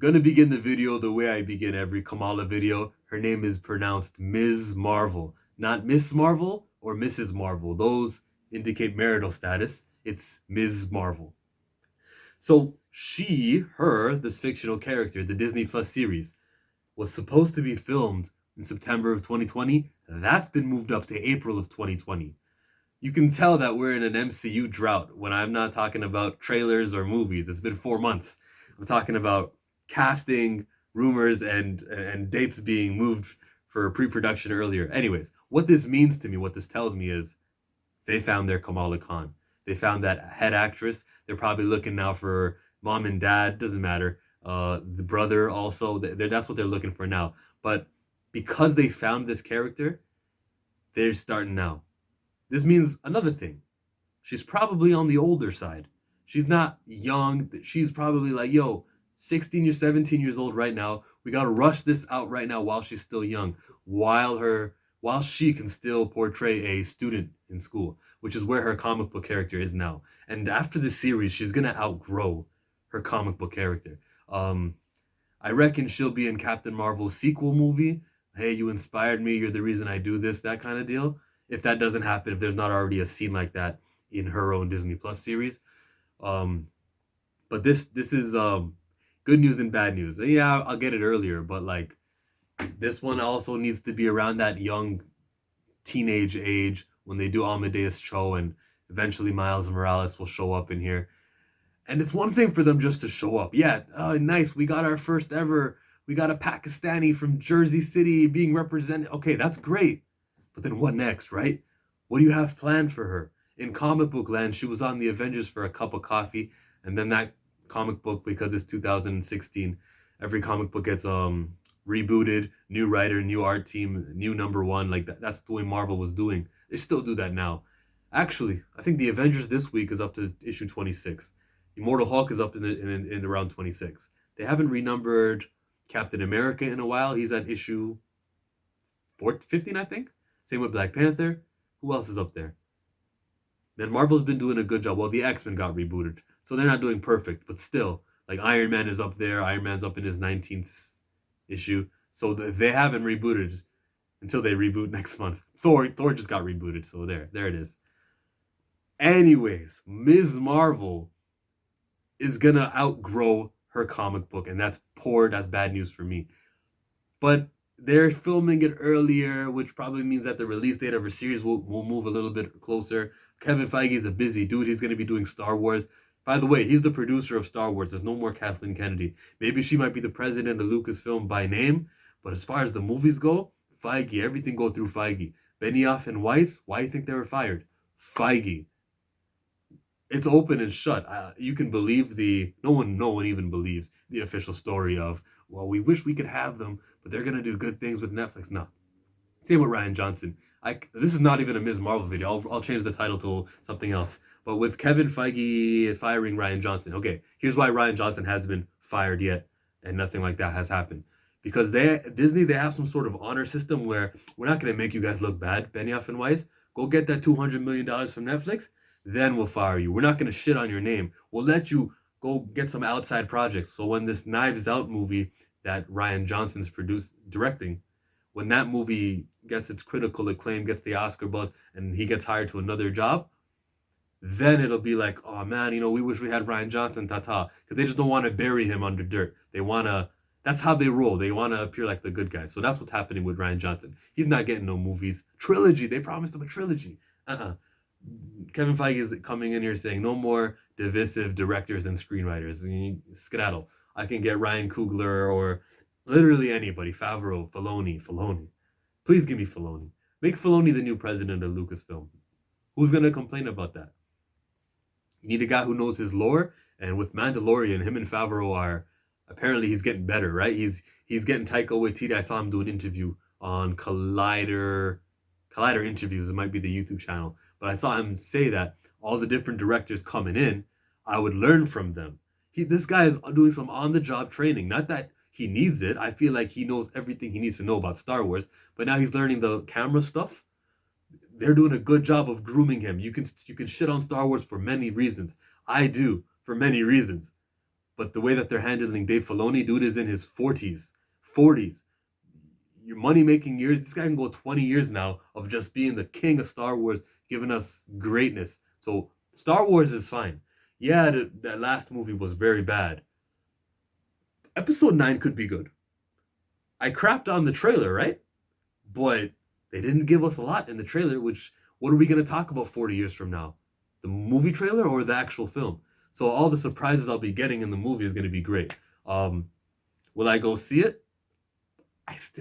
Gonna begin the video the way I begin every Kamala video. Her name is pronounced Ms. Marvel, not Miss Marvel or Mrs. Marvel. Those indicate marital status. It's Ms. Marvel. So this fictional character, the Disney Plus series, was supposed to be filmed in September of 2020. That's been moved up to April of 2020. You can tell that we're in an MCU drought when I'm not talking about trailers or movies. It's been 4 months. I'm talking about casting, rumors, and dates being moved for pre-production earlier. Anyways, what this means to me, what this tells me is they found their Kamala Khan. They found that head actress. They're probably looking now for mom and dad. Doesn't matter. The brother also. That's what they're looking for now. But because they found this character, they're starting now. This means another thing. She's probably on the older side. She's not young. She's probably like, yo, 16 or 17 years old right now. We got to rush this out right now while she's still young, while she can still portray a student in school, which is where her comic book character is now. And after the series, she's going to outgrow her comic book character. Um, I reckon she'll be in Captain Marvel's sequel movie. Hey, you inspired me. You're the reason I do this. That kind of deal. If that doesn't happen, if there's not already a scene like that in her own Disney Plus series, um, but this is good news and bad news. Yeah, I'll get it earlier, but like this one also needs to be around that young teenage age when they do Amadeus Cho and eventually Miles Morales will show up in here. And it's one thing for them just to show up. Yeah, nice. We got our first ever. We got a Pakistani from Jersey City being represented. Okay, that's great. But then what next, right? What do you have planned for her? In comic book land, she was on the Avengers for a cup of coffee, and then that comic book, because it's 2016, every comic book gets rebooted, new writer, new art team, new number one. Like that's the way Marvel was doing. They still do that now. Actually, I think the Avengers this week is up to issue 26. Immortal Hulk is up in around 26. They haven't renumbered Captain America in a while. He's at issue 15, I think. Same with Black Panther. Who else is up there? Then Marvel's been doing a good job. Well, the X-Men got rebooted, so they're not doing perfect, but still, like Iron Man is up there. Iron Man's up in his 19th issue, so they haven't rebooted until they reboot next month. Thor just got rebooted, so there it is. Anyways, Ms. Marvel is gonna outgrow her comic book, and that's bad news for me. But they're filming it earlier, which probably means that the release date of her series will move a little bit closer. Kevin Feige is a busy dude. He's going to be doing Star Wars. By the way, he's the producer of Star Wars. There's no more Kathleen Kennedy. Maybe she might be the president of Lucasfilm by name, but as far as the movies go, Feige, everything go through Feige. Benioff and Weiss, why do you think they were fired? Feige. It's open and shut. You can believe no one even believes the official story of, well, we wish we could have them, but they're gonna do good things with Netflix. No. Same with Ryan Johnson. This is not even a Ms. Marvel video. I'll change the title to something else. But with Kevin Feige firing Ryan Johnson, okay, here's why Ryan Johnson hasn't been fired yet, and nothing like that has happened. Because Disney, they have some sort of honor system where we're not gonna make you guys look bad, Benioff and Weiss. Go get that $200 million from Netflix, then we'll fire you. We're not gonna shit on your name. We'll let you go get some outside projects. So when this Knives Out movie that Ryan Johnson's directing, when that movie gets its critical acclaim, gets the Oscar buzz, and he gets hired to another job, then it'll be like, oh man, we wish we had Ryan Johnson, because they just don't want to bury him under dirt. That's how they roll. They want to appear like the good guys. So that's what's happening with Ryan Johnson. He's not getting no movies. Trilogy. They promised him a trilogy. Kevin Feige is coming in here saying no more divisive directors and screenwriters. Skedaddle. I can get Ryan Coogler or literally anybody. Favreau, Filoni. Please give me Filoni. Make Filoni the new president of Lucasfilm. Who's going to complain about that? You need a guy who knows his lore. And with Mandalorian, him and Favreau are, apparently he's getting better, right? He's getting Taika Waititi. I saw him do an interview on Collider Interviews. It might be the YouTube channel. But I saw him say that all the different directors coming in, I would learn from them. This guy is doing some on-the-job training. Not that he needs it. I feel like he knows everything he needs to know about Star Wars. But now he's learning the camera stuff. They're doing a good job of grooming him. You can shit on Star Wars for many reasons. I do, for many reasons. But the way that they're handling Dave Filoni, dude is in his 40s. 40s. Your money making years, this guy can go 20 years now of just being the king of Star Wars, giving us greatness. So Star Wars is fine. Yeah, that last movie was very bad. Episode 9 could be good. I crapped on the trailer, right? But they didn't give us a lot in the trailer, which, what are we going to talk about 40 years from now? The movie trailer or the actual film? So all the surprises I'll be getting in the movie is going to be great. Will I go see it?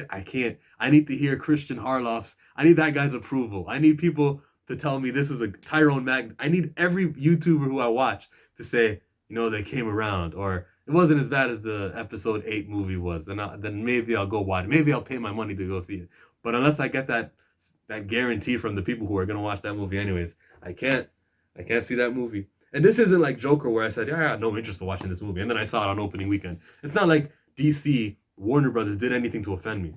I can't. I need to hear Christian Harloff's. I need that guy's approval. I need people to tell me this is a Tyrone Mag. I need every YouTuber who I watch to say, they came around, or it wasn't as bad as the episode 8 movie was. Then maybe I'll go watch it. Maybe I'll pay my money to go see it. But unless I get that guarantee from the people who are gonna watch that movie anyways, I can't see that movie. And this isn't like Joker where I said, yeah, I had no interest in watching this movie, and then I saw it on opening weekend. It's not like DC Warner Brothers did anything to offend me.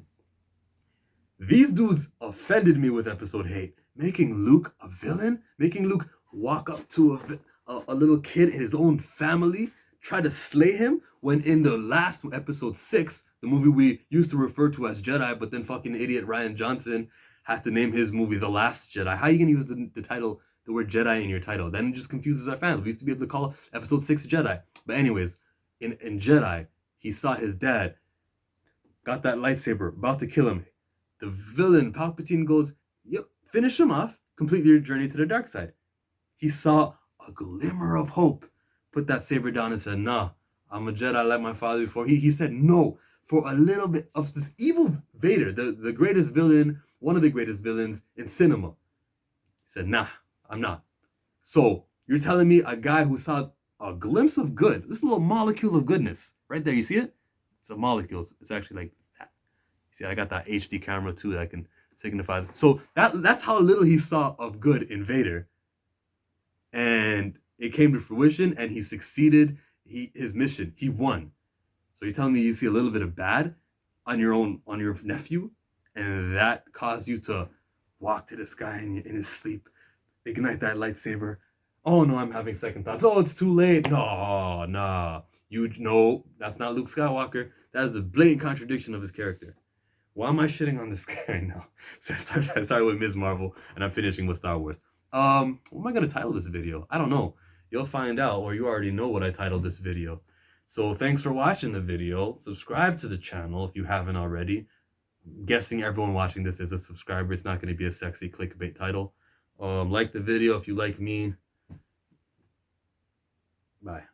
These dudes offended me with episode 8, making Luke a villain, making Luke walk up to a little kid in his own family, try to slay him, when in the last episode 6, the movie we used to refer to as Jedi, but then fucking idiot Rian Johnson had to name his movie The Last Jedi. How are you going to use the title, the word Jedi in your title? Then it just confuses our fans. We used to be able to call episode 6 Jedi. But anyways, in Jedi, he saw his dad, got that lightsaber, about to kill him. The villain, Palpatine, goes, yep, finish him off, complete your journey to the dark side. He saw a glimmer of hope, put that saber down and said, nah, I'm a Jedi like my father before. He said no for a little bit of this evil Vader, the greatest villain, one of the greatest villains in cinema. He said, nah, I'm not. So you're telling me a guy who saw a glimpse of good, this little molecule of goodness, right there, you see it? It's a molecule. It's actually like that. See, I got that HD camera too that I can signify. So that's how little he saw of good in Vader. And it came to fruition, and he succeeded his mission. He won. So you're telling me you see a little bit of bad on your nephew, and that caused you to walk to the sky in his sleep, ignite that lightsaber. Oh no, I'm having second thoughts. Oh, it's too late. No, nah. That's not Luke Skywalker. That is a blatant contradiction of his character. Why am I shitting on this guy right now? So I started with Ms. Marvel, and I'm finishing with Star Wars. What am I gonna title this video? I don't know. You'll find out, or you already know what I titled this video. So thanks for watching the video. Subscribe to the channel if you haven't already. I'm guessing everyone watching this is a subscriber. It's not going to be a sexy clickbait title. Like the video if you like me. Bye.